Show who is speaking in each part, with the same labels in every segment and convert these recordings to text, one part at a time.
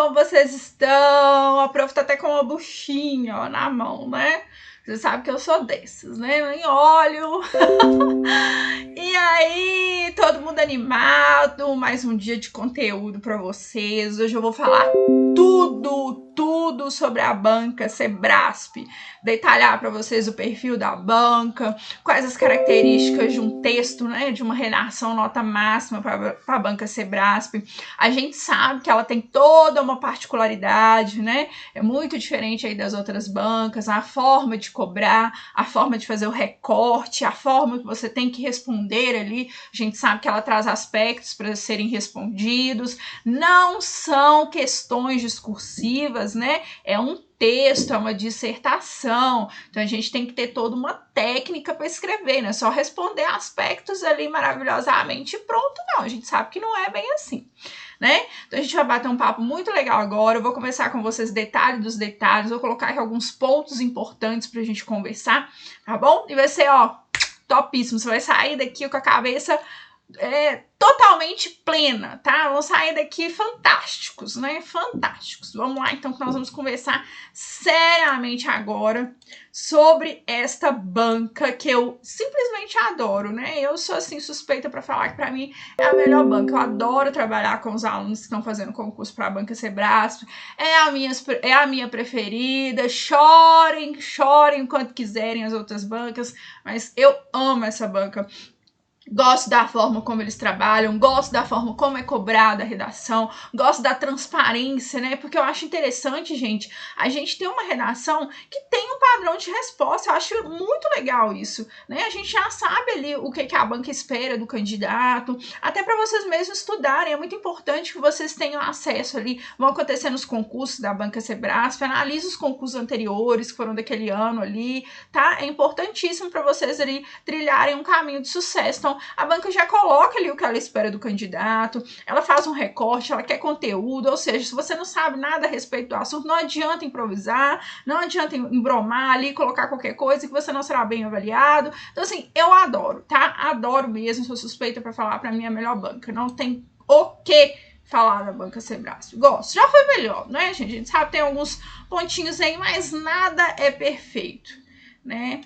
Speaker 1: Como vocês estão? A prof tá até com uma buchinha, ó, na mão, né? Você sabe que eu sou dessas, né? Nem olho. E aí, todo mundo animado, mais um dia de conteúdo para vocês. Hoje eu vou falar tudo sobre a banca Sebrasp, detalhar para vocês o perfil da banca, quais as características de um texto, né, de uma redação nota máxima para a banca Sebrasp. A gente sabe que ela tem toda uma particularidade, né? É muito diferente aí das outras bancas, a forma de cobrar, a forma de fazer o recorte, a forma que você tem que responder ali. A gente sabe que ela traz aspectos para serem respondidos, não são questões discursivas, né? É um texto, é uma dissertação, então a gente tem que ter toda uma técnica para escrever, não é só responder aspectos ali maravilhosamente e pronto, não, a gente sabe que não é bem assim, né? Então a gente vai bater um papo muito legal agora, eu vou conversar com vocês detalhe dos detalhes, vou colocar aqui alguns pontos importantes pra gente conversar, tá bom? E vai ser, ó, topíssimo, você vai sair daqui com a cabeça totalmente plena, tá? Vão sair daqui fantásticos, né? Fantásticos. Vamos lá, então, que nós vamos conversar seriamente agora sobre esta banca que eu simplesmente adoro, né? Eu sou, assim, suspeita para falar que para mim é a melhor banca. Eu adoro trabalhar com os alunos que estão fazendo concurso para a banca Sebrasp. É a minha preferida. Chorem enquanto quiserem as outras bancas, mas eu amo essa banca. Gosto da forma como eles trabalham, gosto da forma como é cobrada a redação, gosto da transparência, né? Porque eu acho interessante, gente, a gente ter uma redação que tem um padrão de resposta. Eu acho muito legal isso, né? A gente já sabe ali o que a banca espera do candidato, até para vocês mesmos estudarem. É muito importante que vocês tenham acesso ali. Vão acontecer nos concursos da banca Sebrasp, analise os concursos anteriores que foram daquele ano ali, tá? É importantíssimo para vocês ali trilharem um caminho de sucesso. Então, a banca já coloca ali o que ela espera do candidato, ela faz um recorte, ela quer conteúdo, ou seja, se você não sabe nada a respeito do assunto, não adianta improvisar, não adianta embromar ali, colocar qualquer coisa que você não será bem avaliado. Então, assim, eu adoro, tá? Adoro mesmo, sou suspeita para falar, para mim é a melhor banca, não tem o que falar da banca Sebrasp. Gosto, já foi melhor, né, gente? A gente sabe que tem alguns pontinhos aí, mas nada é perfeito, né?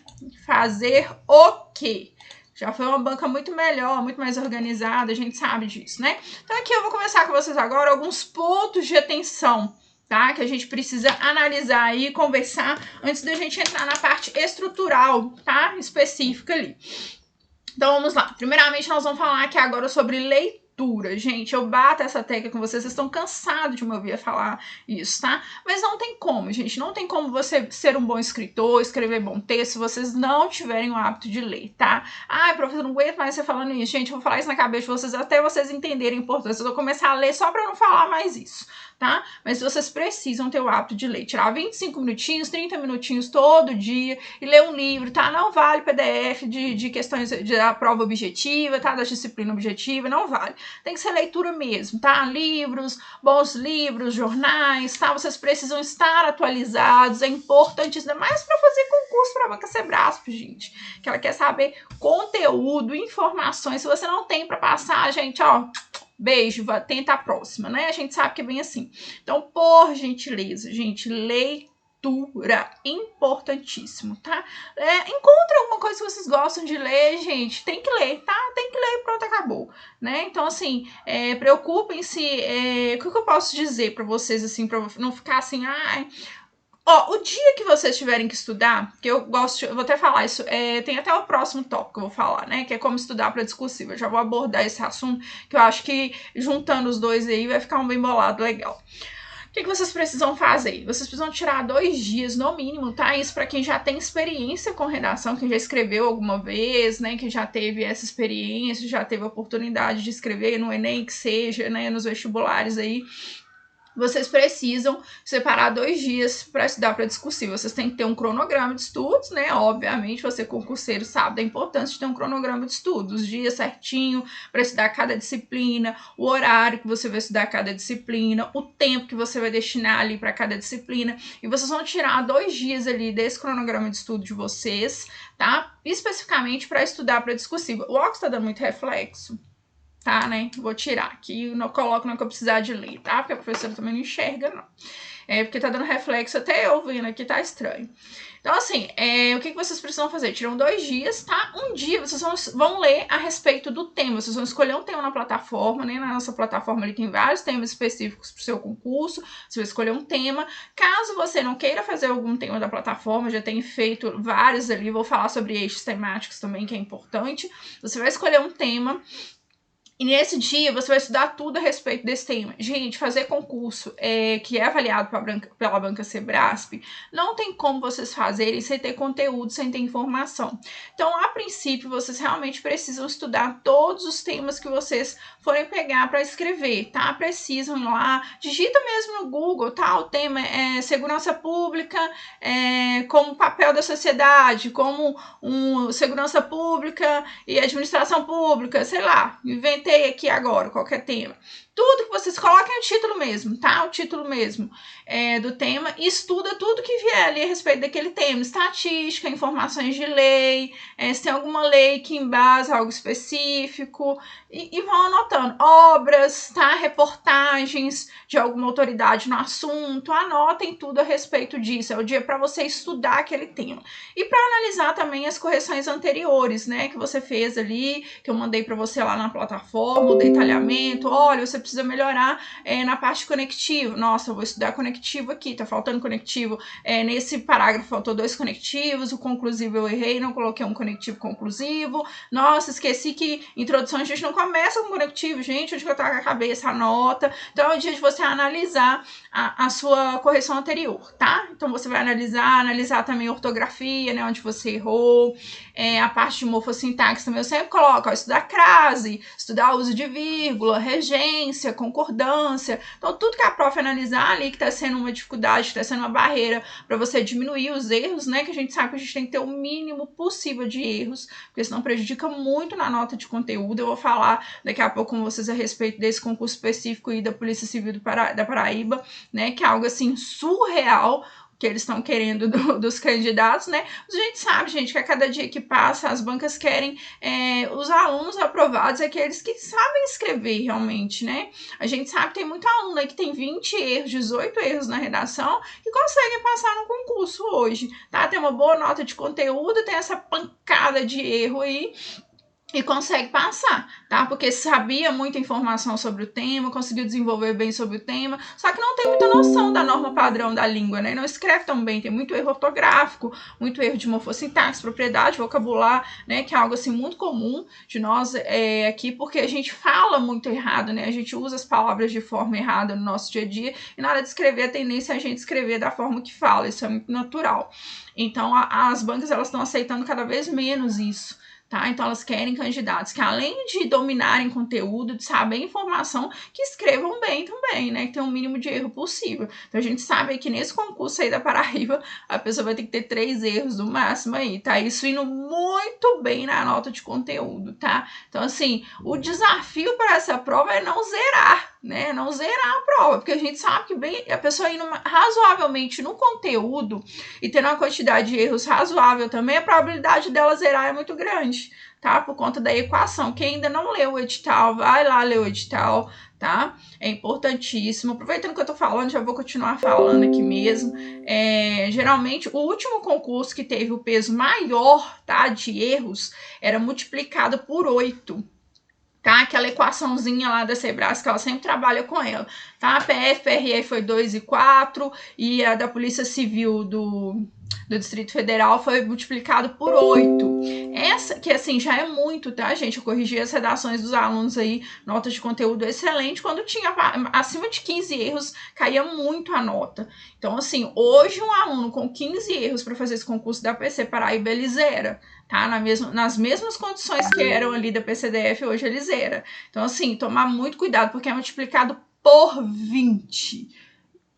Speaker 1: Fazer o quê? Já foi uma banca muito melhor, muito mais organizada, a gente sabe disso, né? Então aqui eu vou conversar com vocês agora alguns pontos de atenção, tá? Que a gente precisa analisar aí e conversar antes da gente entrar na parte estrutural, tá? Específica ali. Então vamos lá. Primeiramente nós vamos falar aqui agora sobre leitura. Gente, eu bato essa tecla com vocês estão cansados de me ouvir falar isso, tá? Mas não tem como, gente, não tem como você ser um bom escritor, escrever bom texto, se vocês não tiverem o hábito de ler, tá? Ai, professor, não aguento mais você falando isso, gente, eu vou falar isso na cabeça de vocês até vocês entenderem a importância, eu vou começar a ler só pra não falar mais isso, tá? Mas vocês precisam ter o hábito de ler, tirar 25 minutinhos, 30 minutinhos todo dia e ler um livro, tá? Não vale PDF de questões da prova objetiva, tá? Da disciplina objetiva, não vale. Tem que ser leitura mesmo, tá? Livros, bons livros, jornais, tá? Vocês precisam estar atualizados, é importante, ainda mais para fazer concurso para a banca Sebrasp, gente, que ela quer saber conteúdo, informações. Se você não tem para passar, gente, ó, beijo, tenta a próxima, né? A gente sabe que é bem assim. Então, por gentileza, gente, leitura, importantíssimo, tá? Encontre alguma coisa que vocês gostam de ler, gente, tem que ler, tá? Tem que ler e pronto, acabou, né? Então, assim, preocupem-se, o que eu posso dizer pra vocês, assim, pra não ficar assim, ai... Ó, o dia que vocês tiverem que estudar, que eu gosto, eu vou até falar isso, tem até o próximo tópico que eu vou falar, né, que é como estudar para discursiva. Eu já vou abordar esse assunto, que eu acho que juntando os dois aí vai ficar um bem bolado legal. O que vocês precisam fazer? Vocês precisam tirar 2 dias no mínimo, tá? Isso para quem já tem experiência com redação, quem já escreveu alguma vez, né? Quem já teve essa experiência, já teve a oportunidade de escrever no Enem, que seja, né? Nos vestibulares aí. Vocês precisam separar 2 dias para estudar para discursiva. Vocês têm que ter um cronograma de estudos, né? Obviamente, você concurseiro sabe da importância de ter um cronograma de estudos, os dias certinho para estudar cada disciplina, o horário que você vai estudar cada disciplina, o tempo que você vai destinar ali para cada disciplina. E vocês vão tirar 2 dias ali desse cronograma de estudo de vocês, tá? Especificamente para estudar para discursiva. O óculos tá dando muito reflexo? tá, né? Vou tirar aqui, não coloco não que eu precisar de ler, tá? Porque a professora também não enxerga, não. Porque tá dando reflexo, até eu vendo aqui, tá estranho. Então, assim, o que vocês precisam fazer? Tiram 2 dias, tá? Um dia vocês vão ler a respeito do tema. Vocês vão escolher um tema na plataforma, né? Na nossa plataforma ali tem vários temas específicos pro seu concurso. Você vai escolher um tema. Caso você não queira fazer algum tema da plataforma, já tem feito vários ali, vou falar sobre eixos temáticos também, que é importante. Você vai escolher um tema. E nesse dia você vai estudar tudo a respeito desse tema. Gente, fazer concurso que é avaliado pela banca Sebrasp, não tem como vocês fazerem sem ter conteúdo, sem ter informação. Então, a princípio, vocês realmente precisam estudar todos os temas que vocês forem pegar para escrever, tá? Precisam ir lá, digita mesmo no Google, tá? O tema é segurança pública, como papel da sociedade, como segurança pública e administração pública, sei lá, inventei aqui agora, qualquer tema. Tudo que vocês coloquem o título mesmo, tá? O título mesmo do tema. E estuda tudo que vier ali a respeito daquele tema. Estatística, informações de lei, se tem alguma lei que embasa algo específico. E vão anotando. Obras, tá? Reportagens de alguma autoridade no assunto. Anotem tudo a respeito disso. É o dia para você estudar aquele tema. E para analisar também as correções anteriores, né? Que você fez ali, que eu mandei para você lá na plataforma, o detalhamento. Olha, você precisa melhorar na parte conectivo. Nossa, eu vou estudar conectivo aqui, tá faltando conectivo. Nesse parágrafo faltou 2 conectivos, o conclusivo eu errei, não coloquei um conectivo conclusivo. Nossa, esqueci que introdução a gente não começa com conectivo, gente, onde que eu tava com a cabeça, a nota. Então é o dia de você analisar a sua correção anterior, tá? Então você vai analisar também a ortografia, né, onde você errou, a parte de morfossintaxe também eu sempre coloco, estudar crase, estudar uso de vírgula, regência, concordância. Então, tudo que a prof analisar ali, que está sendo uma dificuldade, que está sendo uma barreira para você diminuir os erros, né? Que a gente sabe que a gente tem que ter o mínimo possível de erros, porque senão prejudica muito na nota de conteúdo. Eu vou falar daqui a pouco com vocês a respeito desse concurso específico aí da Polícia Civil da Paraíba, né? Que é algo assim surreal que eles estão querendo dos candidatos, né? Mas a gente sabe, gente, que a cada dia que passa, as bancas querem os alunos aprovados, aqueles que sabem escrever realmente, né? A gente sabe que tem muito aluno aí que tem 20 erros, 18 erros na redação e conseguem passar no concurso hoje, tá? Tem uma boa nota de conteúdo, tem essa pancada de erro aí, e consegue passar, tá? Porque sabia muita informação sobre o tema, conseguiu desenvolver bem sobre o tema, só que não tem muita noção da norma padrão da língua, né? Não escreve tão bem, tem muito erro ortográfico, muito erro de morfossintaxe, propriedade, vocabulário, né? Que é algo assim muito comum de nós aqui, porque a gente fala muito errado, né? A gente usa as palavras de forma errada no nosso dia a dia, e na hora de escrever, a tendência é a gente escrever da forma que fala, isso é muito natural. Então, as bancas, elas estão aceitando cada vez menos isso. Tá? Então, elas querem candidatos que, além de dominarem conteúdo, de saber informação, que escrevam bem também, né? Que tenham o mínimo de erro possível. Então, a gente sabe que nesse concurso aí da Paraíba, a pessoa vai ter que ter 3 erros no máximo aí, tá? Isso indo muito bem na nota de conteúdo, tá? Então, assim, o desafio para essa prova é não zerar, né? Não zerar a prova, porque a gente sabe que a pessoa indo razoavelmente no conteúdo e tendo uma quantidade de erros razoável também, a probabilidade dela zerar é muito grande, tá? Por conta da equação. Quem ainda não leu o edital, vai lá ler o edital, tá? É importantíssimo. Aproveitando que eu tô falando, já vou continuar falando aqui mesmo. Geralmente, o último concurso que teve o peso maior, tá, de erros, era multiplicado por 8. Tá? Aquela equaçãozinha lá da Sebrasp, que ela sempre trabalha com ela, tá? A PF, PRE foi 2 e 4, e a da Polícia Civil do Distrito Federal foi multiplicado por 8. Essa, que assim, já é muito, tá, gente? Eu corrigi as redações dos alunos aí, notas de conteúdo excelente, quando tinha acima de 15 erros, caía muito a nota. Então, assim, hoje um aluno com 15 erros para fazer esse concurso da PC Paraíba, ele zera. Tá? Nas mesmas condições que eram ali da PCDF, hoje ele zera. Então, assim, tomar muito cuidado, porque é multiplicado por 20.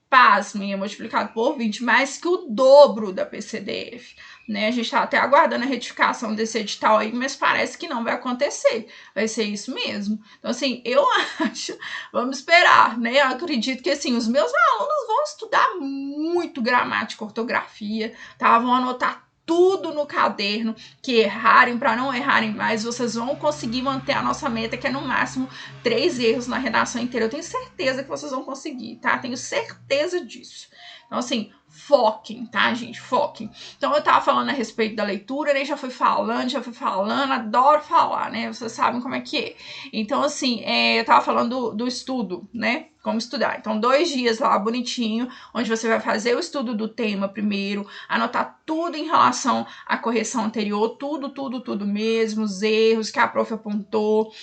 Speaker 1: Pasmem, é multiplicado por 20, mais que o dobro da PCDF. Né? A gente tá até aguardando a retificação desse edital aí, mas parece que não vai acontecer. Vai ser isso mesmo. Então, assim, eu acho, vamos esperar, né? Eu acredito que, assim, os meus alunos vão estudar muito gramática, ortografia, tá? Vão anotar tudo no caderno que errarem, para não errarem mais, vocês vão conseguir manter a nossa meta, que é no máximo 3 erros na redação inteira. Eu tenho certeza que vocês vão conseguir, tá? Tenho certeza disso. Então, assim, foquem, tá, gente? Foquem. Então, eu tava falando a respeito da leitura, né? Já fui falando, adoro falar, né? Vocês sabem como é que é. Então, assim, eu tava falando do estudo, né? Como estudar. Então, 2 dias lá, bonitinho, onde você vai fazer o estudo do tema primeiro, anotar tudo em relação à correção anterior, tudo mesmo, os erros que a prof apontou,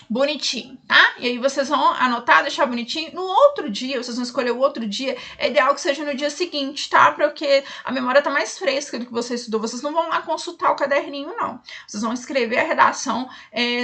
Speaker 1: bonitinho, tá? E aí vocês vão anotar, deixar bonitinho. No outro dia, vocês vão escolher o outro dia, é ideal que seja no dia seguinte, tá? Porque a memória tá mais fresca do que você estudou. Vocês não vão lá consultar o caderninho, não. Vocês vão escrever a redação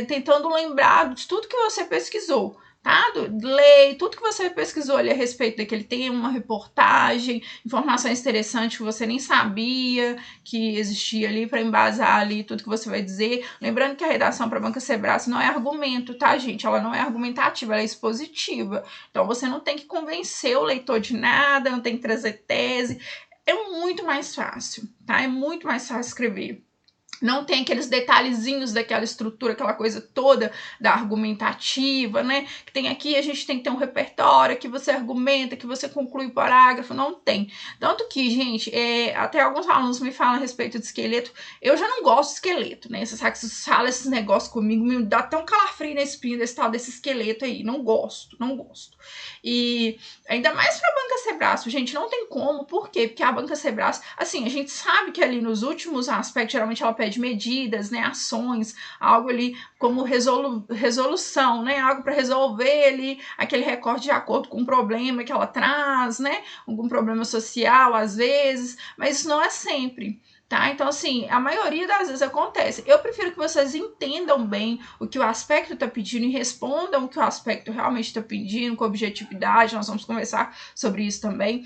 Speaker 1: tentando lembrar de tudo que você pesquisou, tá? Lei, tudo que você pesquisou ali a respeito daquele tema, uma reportagem, informações interessantes que você nem sabia que existia ali para embasar ali tudo que você vai dizer. Lembrando que a redação para a Banca Sebrae não é argumento, tá, gente? Ela não é argumentativa, ela é expositiva. Então você não tem que convencer o leitor de nada, não tem que trazer tese. É muito mais fácil, tá? É muito mais fácil escrever. Não tem aqueles detalhezinhos daquela estrutura, aquela coisa toda da argumentativa, né? Que tem aqui, a gente tem que ter um repertório, que você argumenta, que você conclui o parágrafo, não tem. Tanto que, gente, até alguns alunos me falam a respeito de esqueleto, eu já não gosto de esqueleto, né? Você sabe que você fala esses negócios comigo, me dá até um calafrio na espinha desse tal desse esqueleto aí, não gosto. E ainda mais pra Banca Sebrae, gente, não tem como, por quê? Porque a Banca Sebrae, assim, a gente sabe que ali nos últimos aspectos, geralmente ela pede medidas, né, ações, algo ali como resolução, né, algo para resolver ali aquele recorte de acordo com o problema que ela traz, né, algum problema social às vezes, mas isso não é sempre. Tá? Então, assim, a maioria das vezes acontece. Eu prefiro que vocês entendam bem o que o aspecto está pedindo e respondam o que o aspecto realmente está pedindo, com objetividade. Nós vamos conversar sobre isso também.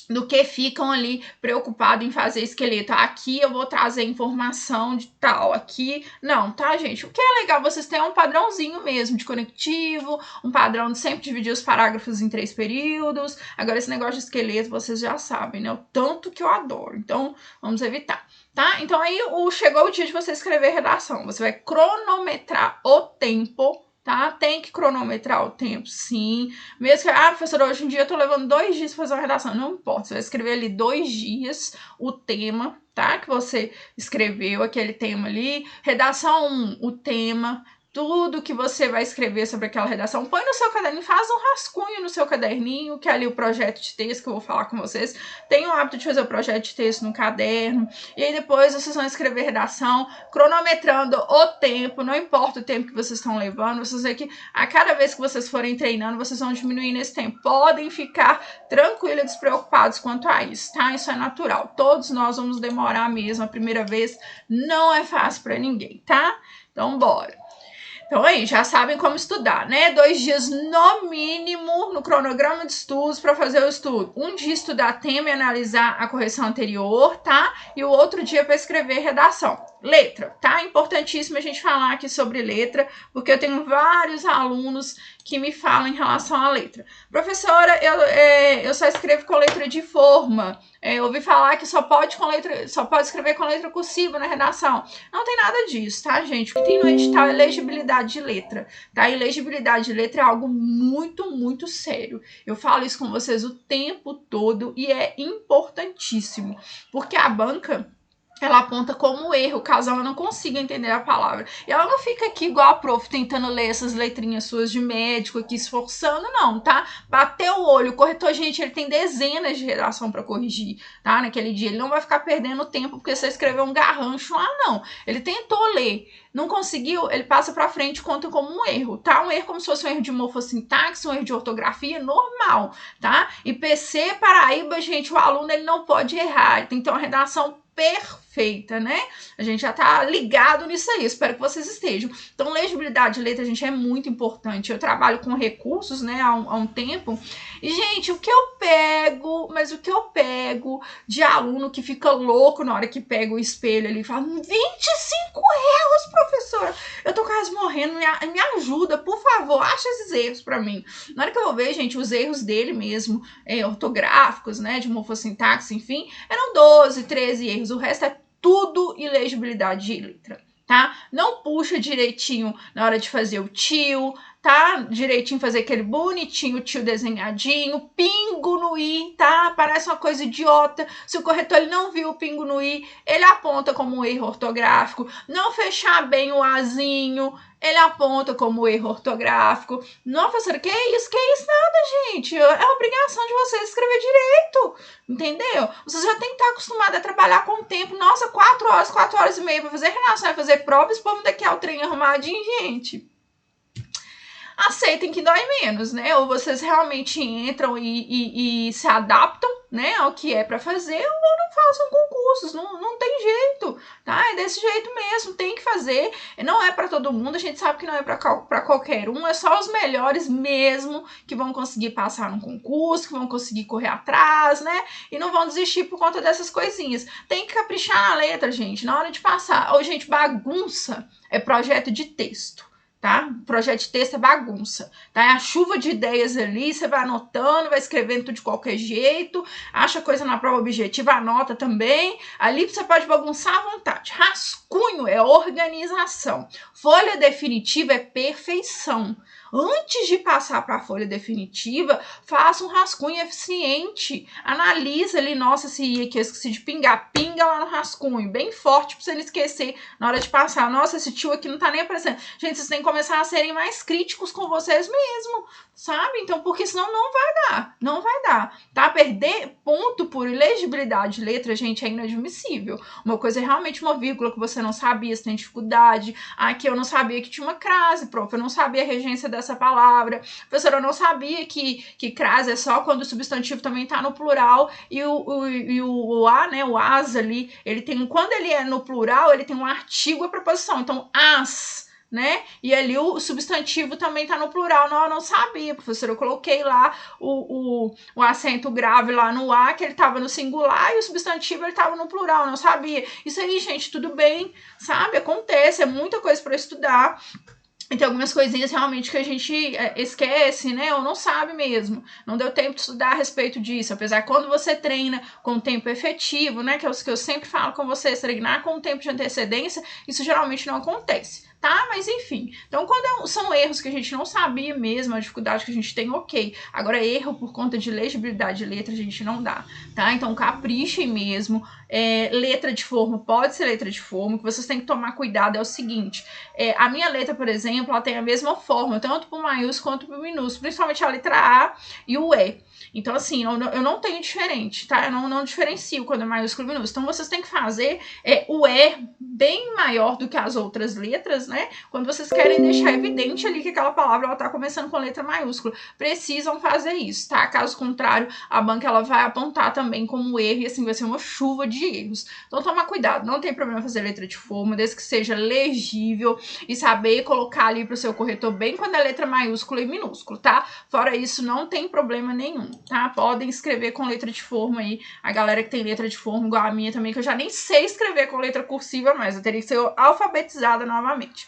Speaker 1: Do que ficam ali preocupados em fazer esqueleto. Aqui eu vou trazer informação de tal, aqui não, tá, gente? O que é legal, vocês têm um padrãozinho mesmo de conectivo, um padrão de sempre dividir os parágrafos em 3 períodos. Agora, esse negócio de esqueleto, vocês já sabem, né? O tanto que eu adoro. Então, vamos evitar, tá? Então, aí chegou o dia de você escrever redação. Você vai cronometrar o tempo, tá? Tem que cronometrar o tempo, sim. Mesmo que, professora, hoje em dia eu tô levando 2 dias pra fazer uma redação. Não importa, você vai escrever ali 2 dias o tema, tá? Que você escreveu, aquele tema ali. Redação 1, o tema. Tudo que você vai escrever sobre aquela redação, põe no seu caderninho, faz um rascunho no seu caderninho, que é ali o projeto de texto que eu vou falar com vocês. Tenham o hábito de fazer o projeto de texto no caderno, e aí depois vocês vão escrever redação, cronometrando o tempo, não importa o tempo que vocês estão levando, vocês veem que a cada vez que vocês forem treinando, vocês vão diminuindo esse tempo. Podem ficar tranquilos e despreocupados quanto a isso, tá? Isso é natural. Todos nós vamos demorar mesmo, a primeira vez não é fácil para ninguém, tá? Então, bora! Então aí, já sabem como estudar, né? 2 dias no mínimo no cronograma de estudos para fazer o estudo. Um dia estudar tema e analisar a correção anterior, tá? E o outro dia para escrever redação. Letra, tá? Importantíssimo a gente falar aqui sobre letra, porque eu tenho vários alunos que me falam em relação à letra. Professora, eu só escrevo com letra de forma. Eu ouvi falar que só pode escrever com letra cursiva na redação. Não tem nada disso, tá, gente? O que tem no edital é legibilidade de letra, tá? E legibilidade de letra é algo muito, muito sério. Eu falo isso com vocês o tempo todo e é importantíssimo, porque a banca, ela aponta como erro, caso ela não consiga entender a palavra. E ela não fica aqui igual a prof, tentando ler essas letrinhas suas de médico aqui, esforçando, não, tá? Bateu o olho, o corretor, gente, ele tem dezenas de redação para corrigir, tá? Naquele dia, ele não vai ficar perdendo tempo porque você escreveu um garrancho lá, não. Ele tentou ler, não conseguiu, ele passa para frente e conta como um erro, tá? Um erro como se fosse um erro de morfossintaxe, um erro de ortografia, normal, tá? IPC, Paraíba, gente, o aluno, ele não pode errar, ele tem que ter uma redação perfeita, né? A gente já tá ligado nisso aí, espero que vocês estejam. Então, legibilidade de letra, gente, é muito importante. Eu trabalho com recursos, né, há um tempo. E, gente, o que eu pego de aluno que fica louco na hora que pega o espelho ali e fala, 25 erros, professora! Eu tô quase morrendo. morrendo, me ajuda, por favor, acha esses erros pra mim. Na hora que eu vou ver, gente, os erros dele mesmo, ortográficos, né, de morfossintaxe, enfim, eram 12, 13 erros, o resto é tudo ilegibilidade de letra, tá? Não puxa direitinho na hora de fazer o tio, tá? Direitinho fazer aquele bonitinho tio desenhadinho, pingo no i, tá? Parece uma coisa idiota. Se o corretor ele não viu o pingo no i, ele aponta como um erro ortográfico. Não fechar bem o azinho, ele aponta como erro ortográfico. Não, professora, que isso? Que isso? Nada, gente. É obrigação de vocês escrever direito, entendeu? Vocês já tem que estar acostumados a trabalhar com o tempo. Nossa, 4 horas e meia para fazer redação e fazer prova, esse povo daqui o trem arrumadinho, gente. Aceitem que dói menos, né? Ou vocês realmente entram e se adaptam, né, ao que é para fazer, ou não façam concursos, não tem jeito, tá? É desse jeito mesmo, tem que fazer. Não é para todo mundo, a gente sabe que não é para qualquer um, é só os melhores mesmo que vão conseguir passar no concurso, que vão conseguir correr atrás, né? E não vão desistir por conta dessas coisinhas. Tem que caprichar na letra, gente, na hora de passar. Ou, gente, bagunça é projeto de texto. Tá? Projeto de texto é bagunça, tá? É a chuva de ideias ali, você vai anotando, vai escrevendo tudo de qualquer jeito, acha coisa na prova objetiva, anota também, ali você pode bagunçar à vontade. Rascunho é organização, folha definitiva é perfeição. Antes de passar para a folha definitiva, faça um rascunho eficiente. Analisa ali, nossa, esse i aqui eu esqueci de pingar. Pinga lá no rascunho, bem forte para você não esquecer na hora de passar. Nossa, esse tio aqui não tá nem aparecendo. Gente, vocês têm que começar a serem mais críticos com vocês mesmo, sabe? Então, porque senão não vai dar, tá? Perder ponto por ilegibilidade de letra, gente, é inadmissível. Uma coisa é realmente uma vírgula que você não sabia, você tem dificuldade. Aqui eu não sabia que tinha uma crase, prof, eu não sabia a regência dessa palavra. Professora, eu não sabia que crase é só quando o substantivo também tá no plural e o a, né, o as ali, ele tem, quando ele é no plural, ele tem um artigo e preposição. Então, as, né? E ali o substantivo também tá no plural. Não, eu não sabia, professora. Eu coloquei lá o acento grave lá no A, que ele tava no singular, e o substantivo ele tava no plural. Não sabia. Isso aí, gente, tudo bem, sabe? Acontece, é muita coisa para estudar. E tem algumas coisinhas realmente que a gente esquece, né? Ou não sabe mesmo. Não deu tempo de estudar a respeito disso. Apesar que quando você treina com tempo efetivo, né? Que é o que eu sempre falo com vocês, treinar com tempo de antecedência, isso geralmente não acontece. Tá? Mas enfim, então quando são erros que a gente não sabia mesmo, a dificuldade que a gente tem, ok. Agora erro por conta de legibilidade de letra a gente não dá, tá? Então caprichem mesmo, letra de forma pode ser letra de forma, o que vocês têm que tomar cuidado é o seguinte, a minha letra, por exemplo, ela tem a mesma forma, tanto para o maiúsculo quanto para o minúsculo, principalmente a letra A e o E. Então, assim, eu não tenho diferente, tá? Eu não diferencio quando é maiúsculo e minúsculo. Então, vocês têm que fazer o E bem maior do que as outras letras, né? Quando vocês querem deixar evidente ali que aquela palavra ela tá começando com letra maiúscula. Precisam fazer isso, tá? Caso contrário, a banca ela vai apontar também como erro e assim vai ser uma chuva de erros. Então, toma cuidado. Não tem problema fazer letra de forma, desde que seja legível e saber colocar ali pro seu corretor bem quando é letra maiúscula e minúsculo, tá? Fora isso, não tem problema nenhum, tá? Podem escrever com letra de forma aí. A galera que tem letra de forma igual a minha também, que eu já nem sei escrever com letra cursiva mais. Eu teria que ser alfabetizada novamente.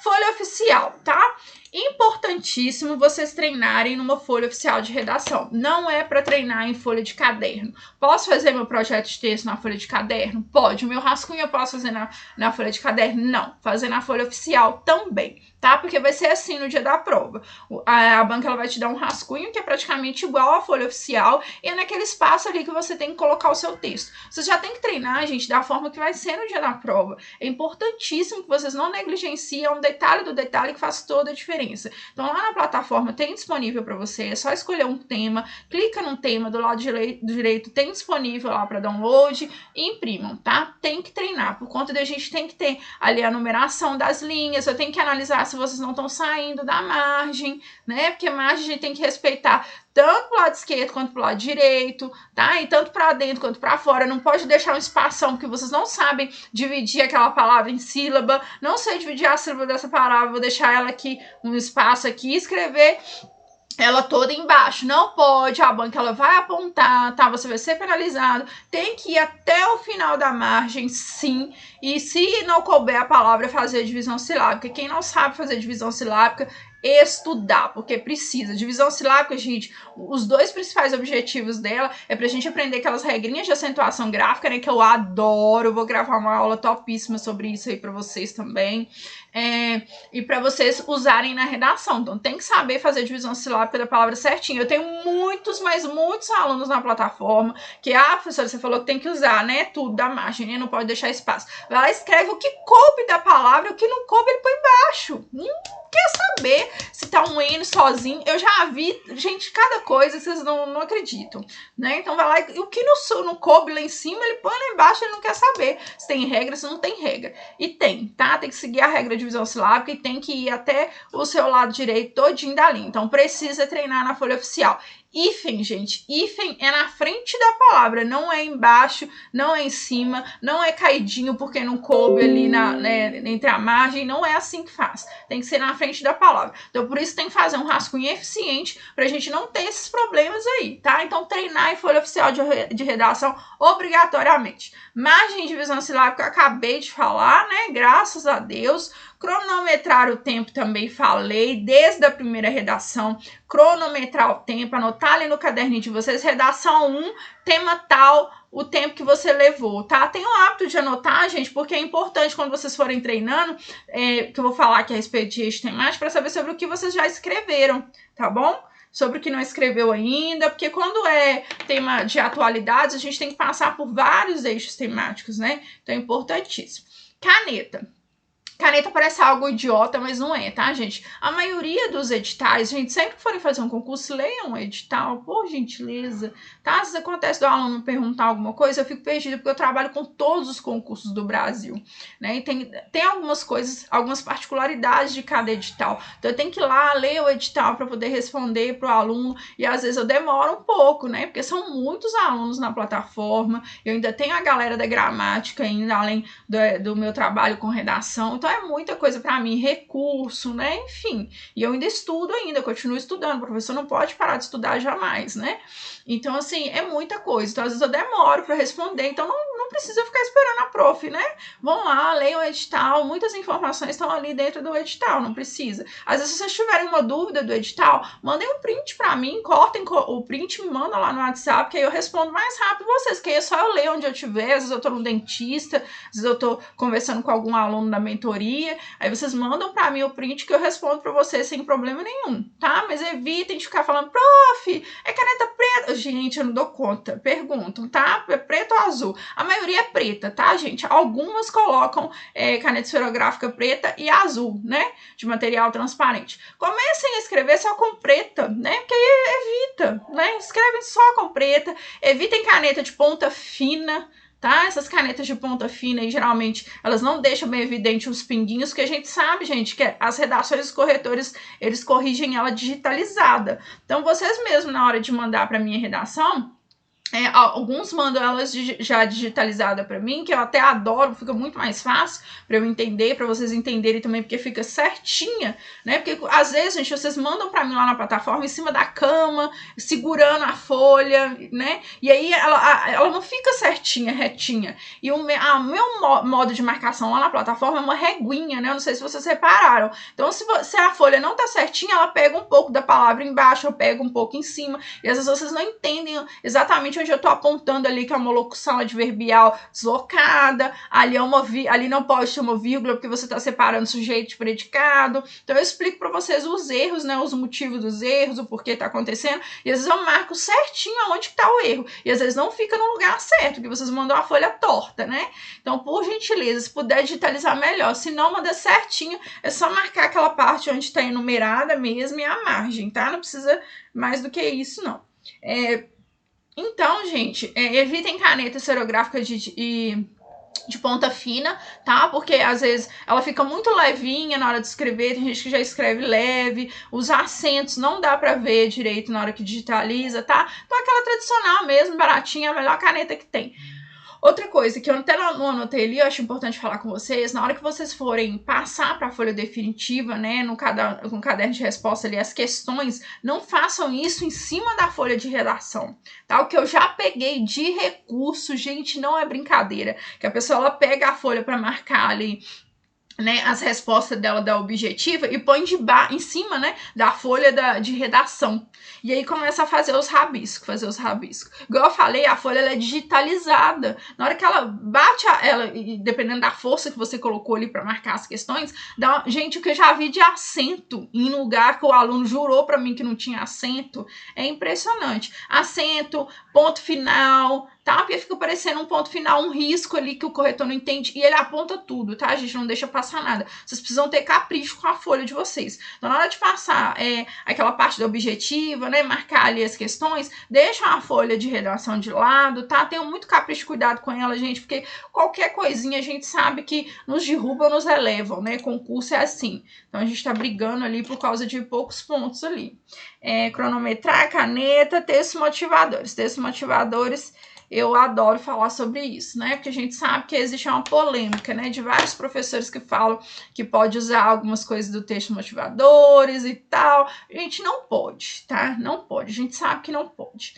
Speaker 1: Folha oficial, tá? Importantíssimo vocês treinarem numa folha oficial de redação. Não é para treinar em folha de caderno. Posso fazer meu projeto de texto na folha de caderno? Pode. O meu rascunho eu posso fazer na folha de caderno? Não. Fazer na folha oficial também, tá? Porque vai ser assim no dia da prova. A banca ela vai te dar um rascunho que é praticamente igual à folha oficial e é naquele espaço ali que você tem que colocar o seu texto. Você já tem que treinar, gente, da forma que vai ser no dia da prova. É importantíssimo que vocês não negligenciem um detalhe do detalhe que faz toda a diferença. Então, lá na plataforma tem disponível para você, é só escolher um tema, clica no tema do lado direito, tem disponível lá para download e imprimam, tá? Tem que treinar, por conta da gente tem que ter ali a numeração das linhas, eu tenho que analisar se vocês não estão saindo da margem, né? Porque a margem a gente tem que respeitar tanto pro lado esquerdo quanto pro lado direito, tá? E tanto para dentro quanto para fora. Não pode deixar um espação, porque vocês não sabem dividir aquela palavra em sílaba. Não sei dividir a sílaba dessa palavra, vou deixar ela aqui, um espaço aqui, escrever ela toda embaixo, não pode, a banca ela vai apontar, tá? Você vai ser penalizado, tem que ir até o final da margem, sim, e se não couber a palavra fazer divisão silábica, quem não sabe fazer divisão silábica, estudar, porque precisa. Divisão silábica, gente, os dois principais objetivos dela é pra gente aprender aquelas regrinhas de acentuação gráfica, né, que eu adoro, vou gravar uma aula topíssima sobre isso aí pra vocês também, e para vocês usarem na redação. Então tem que saber fazer divisão silábica da palavra certinho. Eu tenho muitos, mas muitos alunos na plataforma que, professora, você falou que tem que usar, né, tudo da margem, né, não pode deixar espaço. Vai lá, escreve o que coube da palavra, o que não coube ele põe embaixo. Quer saber se tá um N sozinho? Eu já vi, gente, cada coisa vocês não acreditam, né? Então vai lá, o que não coube lá em cima, ele põe lá embaixo, ele não quer saber se tem regra, se não tem regra. E tem, tá? Tem que seguir a regra de divisão silábica e tem que ir até o seu lado direito todinho da linha. Então precisa treinar na folha oficial. Hífen, gente, hífen é na frente da palavra, não é embaixo, não é em cima, não é caidinho porque não coube ali entre a margem, não é assim que faz. Tem que ser na frente da palavra. Então, por isso tem que fazer um rascunho eficiente pra gente não ter esses problemas aí, tá? Então, treinar em folha oficial de redação obrigatoriamente. Margem de divisão silábica, eu acabei de falar, né? Graças a Deus. Cronometrar o tempo também falei, desde a primeira redação, cronometrar o tempo, anotar ali no caderninho de vocês, redação 1, tema tal, o tempo que você levou, tá? Tem o hábito de anotar, gente, porque é importante quando vocês forem treinando, que eu vou falar aqui a respeito de eixo temático, para saber sobre o que vocês já escreveram, tá bom? Sobre o que não escreveu ainda, porque quando é tema de atualidades, a gente tem que passar por vários eixos temáticos, né? Então é importantíssimo. Caneta. Caneta parece algo idiota, mas não é, tá, gente? A maioria dos editais, gente, sempre que forem fazer um concurso, leiam um edital, por gentileza, tá? Se acontece do aluno perguntar alguma coisa, eu fico perdida, porque eu trabalho com todos os concursos do Brasil, né? E tem algumas coisas, algumas particularidades de cada edital. Então, eu tenho que ir lá ler o edital para poder responder para o aluno, e às vezes eu demoro um pouco, né? Porque são muitos alunos na plataforma, eu ainda tenho a galera da gramática ainda, além do meu trabalho com redação, então é muita coisa para mim, recurso, né? Enfim, e eu ainda estudo ainda, continuo estudando, o professor não pode parar de estudar jamais, né? Então, assim, é muita coisa. Então, às vezes eu demoro para responder, então não precisa ficar esperando a prof, né? Vão lá, leiam o edital, muitas informações estão ali dentro do edital, não precisa. Às vezes, se vocês tiverem uma dúvida do edital, mandem um print para mim, cortem o print, me mandam lá no WhatsApp, que aí eu respondo mais rápido vocês, que aí é só eu ler onde eu estiver, às vezes eu tô no dentista, às vezes eu tô conversando com algum aluno da mentoria, aí vocês mandam para mim o print que eu respondo para vocês sem problema nenhum, tá? Mas evitem de ficar falando, prof, é caneta preta. Gente, eu não dou conta. Perguntam, tá? É preto ou azul? A maioria é preta, tá, gente? Algumas colocam caneta esferográfica preta e azul, né? De material transparente. Comecem a escrever só com preta, né? Porque aí evita, né? Escrevem só com preta. Evitem caneta de ponta fina, tá? Essas canetas de ponta fina aí, geralmente, elas não deixam bem evidente os pinguinhos, porque a gente sabe, gente, que as redações dos corretores, eles corrigem ela digitalizada. Então, vocês mesmos, na hora de mandar para minha redação, alguns mandam elas já digitalizada para mim, que eu até adoro, fica muito mais fácil para eu entender, para vocês entenderem também, porque fica certinha, né? Porque às vezes, gente, vocês mandam para mim lá na plataforma em cima da cama, segurando a folha, né? E aí ela não fica certinha, retinha. E o meu modo de marcação lá na plataforma é uma reguinha, né? Eu não sei se vocês repararam. Então, se a folha não tá certinha, ela pega um pouco da palavra embaixo, eu pego um pouco em cima, e às vezes vocês não entendem exatamente onde eu tô apontando ali que é uma locução adverbial deslocada, ali não pode ter uma vírgula porque você tá separando sujeito de predicado. Então eu explico para vocês os erros, né, os motivos dos erros, o porquê tá acontecendo, e às vezes eu marco certinho aonde que tá o erro, e às vezes não fica no lugar certo, porque vocês mandam a folha torta, né? Então, por gentileza, se puder digitalizar melhor, se não, manda certinho, é só marcar aquela parte onde tá enumerada mesmo e a margem, tá? Não precisa mais do que isso, não. Então, gente, evitem caneta esferográfica de ponta fina, tá? Porque às vezes ela fica muito levinha na hora de escrever, tem gente que já escreve leve, os acentos não dá pra ver direito na hora que digitaliza, tá? Então aquela tradicional mesmo, baratinha, a melhor caneta que tem. Outra coisa que eu até não anotei ali, eu acho importante falar com vocês, na hora que vocês forem passar para a folha definitiva, né, no caderno de resposta ali, as questões, não façam isso em cima da folha de redação, tá? O que eu já peguei de recurso, gente, não é brincadeira, que a pessoa ela pega a folha para marcar ali, né, as respostas dela da objetiva e põe em cima, né, da folha de redação. E aí começa a fazer os rabiscos, Igual eu falei, a folha ela é digitalizada. Na hora que ela bate, e dependendo da força que você colocou ali para marcar as questões, gente, o que eu já vi de acento em lugar que o aluno jurou para mim que não tinha acento, é impressionante. Acento, ponto final, tá? Porque fica parecendo um ponto final, um risco ali que o corretor não entende e ele aponta tudo, tá? A gente não deixa passar nada. Vocês precisam ter capricho com a folha de vocês. Então, na hora de passar aquela parte da objetiva, né? Marcar ali as questões, deixa a folha de redação de lado, tá? Tenham muito capricho e cuidado com ela, gente, porque qualquer coisinha a gente sabe que nos derrubam, nos elevam, né? Concurso é assim. Então, a gente tá brigando ali por causa de poucos pontos ali. Cronometrar, caneta, textos motivadores. Textos motivadores, eu adoro falar sobre isso, né? Porque a gente sabe que existe uma polêmica, né? De vários professores que falam que pode usar algumas coisas do texto motivadores e tal. Gente, não pode, tá? Não pode. A gente sabe que não pode.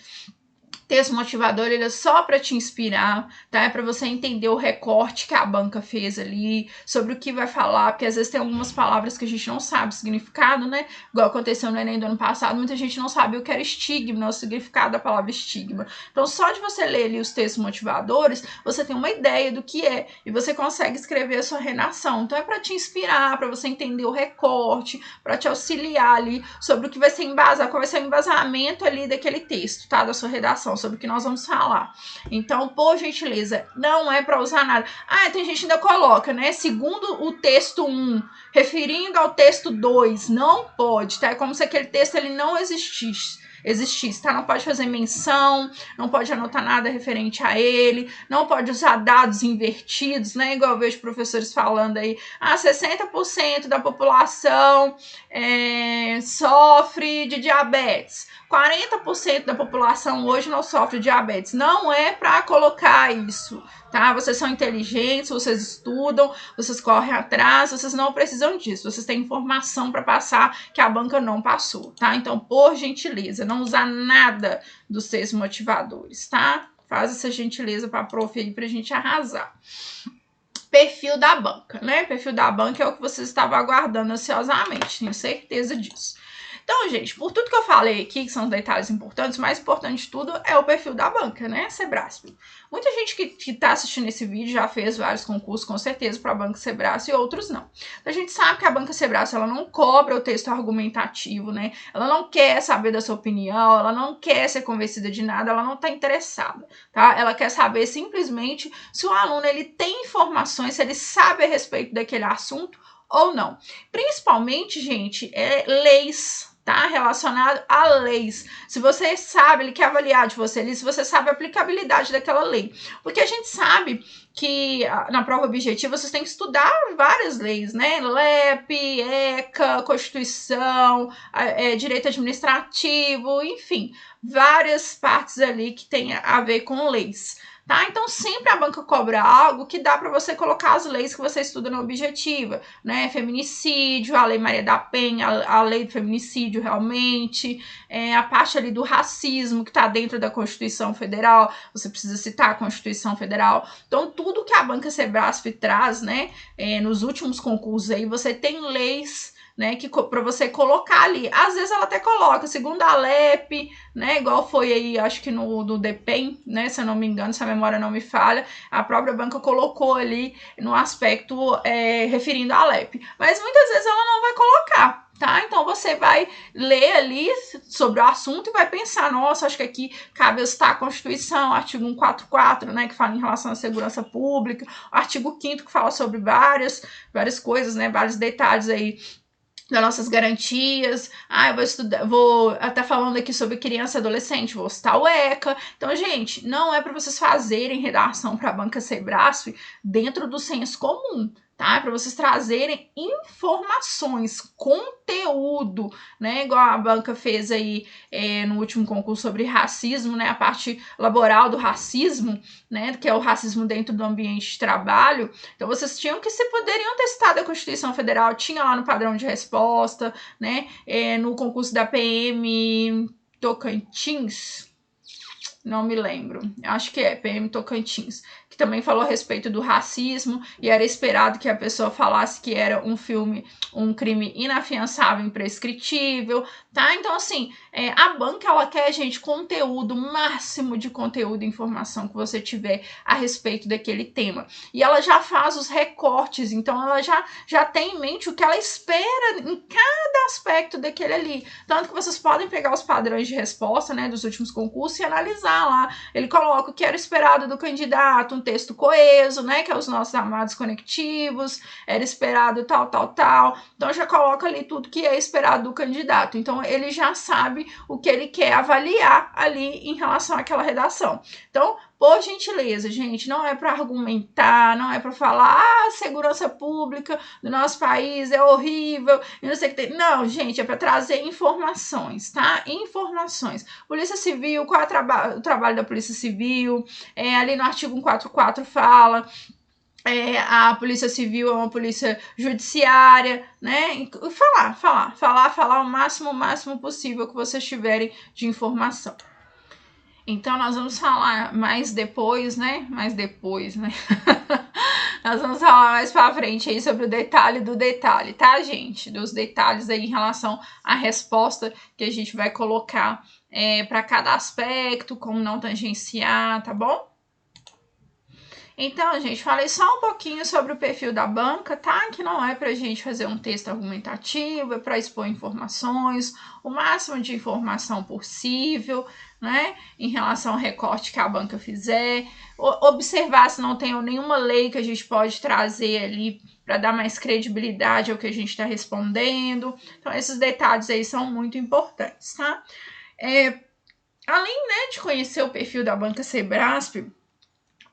Speaker 1: Texto motivador, ele é só para te inspirar, tá? É para você entender o recorte que a banca fez ali, sobre o que vai falar, porque às vezes tem algumas palavras que a gente não sabe o significado, né? Igual aconteceu no Enem do ano passado, muita gente não sabia o que era estigma, o significado da palavra estigma. Então, só de você ler ali os textos motivadores, você tem uma ideia do que é, e você consegue escrever a sua redação. Então, é para te inspirar, para você entender o recorte, para te auxiliar ali sobre o que vai ser embasado, qual vai ser o embasamento ali daquele texto, tá? Da sua redação, sobre o que nós vamos falar. Então, por gentileza, não é para usar nada. Tem gente que ainda coloca, né? Segundo o texto 1, referindo ao texto 2, não pode, tá? É como se aquele texto ele não existisse, tá? Não pode fazer menção, não pode anotar nada referente a ele, não pode usar dados invertidos, né? Igual eu vejo professores falando aí, 60% da população sofre de diabetes. 40% da população hoje não sofre de diabetes. Não é para colocar isso, tá? Vocês são inteligentes, vocês estudam, vocês correm atrás, vocês não precisam disso. Vocês têm informação para passar que a banca não passou, tá? Então, por gentileza, não usar nada dos textos motivadores, tá? Faz essa gentileza para a prof aí pra gente arrasar. Perfil da banca, né? Perfil da banca é o que vocês estavam aguardando ansiosamente, tenho certeza disso. Então, gente, por tudo que eu falei aqui, que são os detalhes importantes, o mais importante de tudo é o perfil da banca, né, Sebrasp. Muita gente que tá assistindo esse vídeo já fez vários concursos, com certeza, para a Banca Sebrasp e outros não. Então, a gente sabe que a Banca Sebrasp, ela não cobra o texto argumentativo, né? Ela não quer saber da sua opinião, ela não quer ser convencida de nada, ela não tá interessada, tá? Ela quer saber simplesmente se o aluno, ele tem informações, se ele sabe a respeito daquele assunto ou não. Principalmente, gente, leis, tá? Relacionado a leis. Se você sabe, ele quer avaliar de você ali, se você sabe a aplicabilidade daquela lei. Porque a gente sabe que na prova objetiva vocês têm que estudar várias leis, né? LEP, ECA, Constituição, Direito Administrativo, enfim, várias partes ali que tem a ver com leis. Tá? Então, sempre a banca cobra algo que dá para você colocar as leis que você estuda na objetiva, né? Feminicídio, a Lei Maria da Penha, a lei do feminicídio realmente, a parte ali do racismo que está dentro da Constituição Federal, você precisa citar a Constituição Federal. Então, tudo que a Banca Sebrasp traz, né, nos últimos concursos aí, você tem leis, né, que para você colocar ali. Às vezes ela até coloca, segundo a LEP, né, igual foi aí, acho que no DEPEN, né, se eu não me engano, se a memória não me falha, a própria banca colocou ali no aspecto referindo à LEP. Mas muitas vezes ela não vai colocar, tá? Então você vai ler ali sobre o assunto e vai pensar, nossa, acho que aqui cabe citar a Constituição, artigo 144, né, que fala em relação à segurança pública, o artigo 5º que fala sobre várias coisas, né, vários detalhes aí das nossas garantias. Eu vou estudar, vou até falando aqui sobre criança e adolescente, vou citar o ECA. Então, gente, não é para vocês fazerem redação para a Banca Sebrasp dentro do senso comum, tá? Para vocês trazerem informações, conteúdo, né? Igual a banca fez aí no último concurso sobre racismo, né? A parte laboral do racismo, né? Que é o racismo dentro do ambiente de trabalho. Então vocês tinham que, se poderiam testar da Constituição Federal, tinha lá no padrão de resposta, né? No concurso da PM Tocantins, não me lembro, acho que é PM Tocantins, que também falou a respeito do racismo, e era esperado que a pessoa falasse que era um crime inafiançável, imprescritível, tá? Então, assim, a banca, ela quer, gente, conteúdo, máximo de conteúdo e informação que você tiver a respeito daquele tema. E ela já faz os recortes, então ela já tem em mente o que ela espera em cada aspecto daquele ali. Tanto que vocês podem pegar os padrões de resposta, né, dos últimos concursos e analisar lá. Ele coloca o que era esperado do candidato, um texto coeso, né, que é os nossos amados conectivos, era esperado tal. Então já coloca ali tudo que é esperado do candidato. Então ele já sabe o que ele quer avaliar ali em relação àquela redação. Então, por gentileza, gente, não é para argumentar, não é para falar, a segurança pública do nosso país é horrível, e não sei o que tem. Não, gente, é para trazer informações, tá? Informações. Polícia Civil, qual é o trabalho da Polícia Civil? Ali no artigo 144 fala. A Polícia Civil é uma polícia judiciária, né? Falar o máximo possível que vocês tiverem de informação. Então, nós vamos falar mais depois, né? Nós vamos falar mais pra frente aí sobre o detalhe do detalhe, tá, gente? Dos detalhes aí em relação à resposta que a gente vai colocar para cada aspecto, como não tangenciar, tá bom? Então, gente, falei só um pouquinho sobre o perfil da banca, tá? Que não é pra gente fazer um texto argumentativo, é para expor informações, o máximo de informação possível, né? Em relação ao recorte que a banca fizer. Observar se não tem nenhuma lei que a gente pode trazer ali para dar mais credibilidade ao que a gente está respondendo. Então, esses detalhes aí são muito importantes, tá? Além, né, de conhecer o perfil da banca Sebrasp,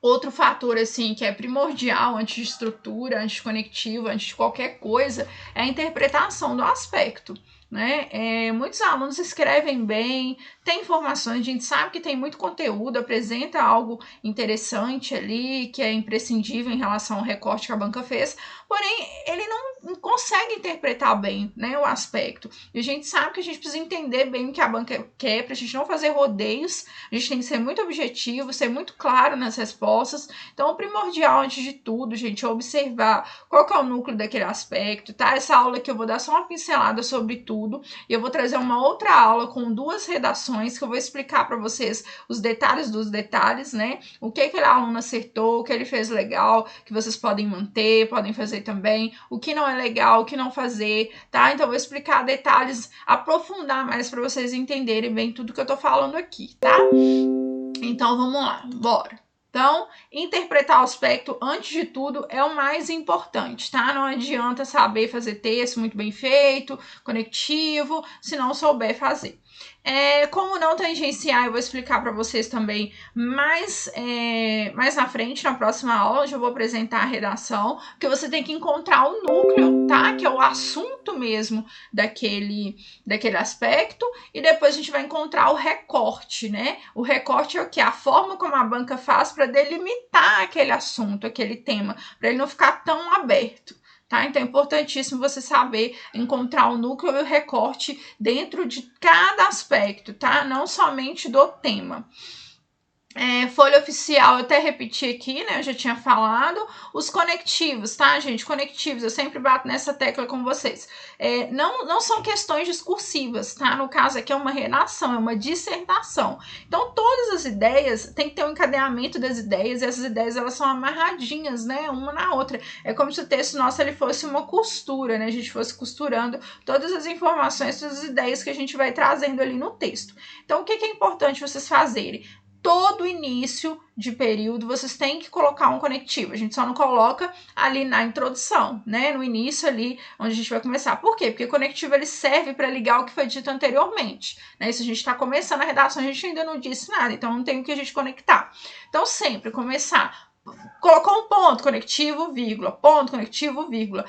Speaker 1: outro fator, assim, que é primordial antes de estrutura, antes de conectivo, antes de qualquer coisa, é a interpretação do aspecto, né? Muitos alunos escrevem bem, tem informações, a gente sabe que tem muito conteúdo, apresenta algo interessante ali, que é imprescindível em relação ao recorte que a banca fez, porém, ele não consegue interpretar bem, né, o aspecto. E a gente sabe que a gente precisa entender bem o que a banca quer, pra gente não fazer rodeios, a gente tem que ser muito objetivo, ser muito claro nas respostas. Então, o primordial, antes de tudo, gente, é observar qual que é o núcleo daquele aspecto, tá? Essa aula aqui eu vou dar só uma pincelada sobre tudo, e eu vou trazer uma outra aula com 2 redações que eu vou explicar para vocês os detalhes dos detalhes, né? O que aquele aluno acertou, o que ele fez legal, que vocês podem manter, podem fazer também, o que não é legal, o que não fazer, tá? Então eu vou explicar detalhes, aprofundar mais para vocês entenderem bem tudo que eu tô falando aqui, tá? Então vamos lá, bora! Então, interpretar o aspecto, antes de tudo, é o mais importante, tá? Não adianta saber fazer texto muito bem feito, conectivo, se não souber fazer. Como não tangenciar, eu vou explicar para vocês também mais na frente, na próxima aula, onde eu vou apresentar a redação, porque você tem que encontrar o núcleo, tá? Que é o assunto mesmo daquele aspecto, e depois a gente vai encontrar o recorte, né? O recorte é o quê? A forma como a banca faz para delimitar aquele assunto, aquele tema, para ele não ficar tão aberto. Tá? Então é importantíssimo você saber encontrar o núcleo e o recorte dentro de cada aspecto, tá? Não somente do tema. Folha oficial, eu até repeti aqui, né? Eu já tinha falado. Os conectivos, tá, gente? Conectivos, eu sempre bato nessa tecla com vocês. Não são questões discursivas, tá? No caso aqui é uma redação, é uma dissertação. Então, todas as ideias, tem que ter um encadeamento das ideias, e essas ideias, elas são amarradinhas, né? Uma na outra. É como se o texto nosso, ele fosse uma costura, né? A gente fosse costurando todas as informações, todas as ideias que a gente vai trazendo ali no texto. Então, o que é importante vocês fazerem? Todo início de período, vocês têm que colocar um conectivo. A gente só não coloca ali na introdução, né? No início ali, onde a gente vai começar. Por quê? Porque o conectivo, ele serve para ligar o que foi dito anteriormente, né? Se a gente está começando a redação, a gente ainda não disse nada, então não tem o que a gente conectar. Então, sempre começar colocou um ponto conectivo, vírgula, ponto conectivo, vírgula.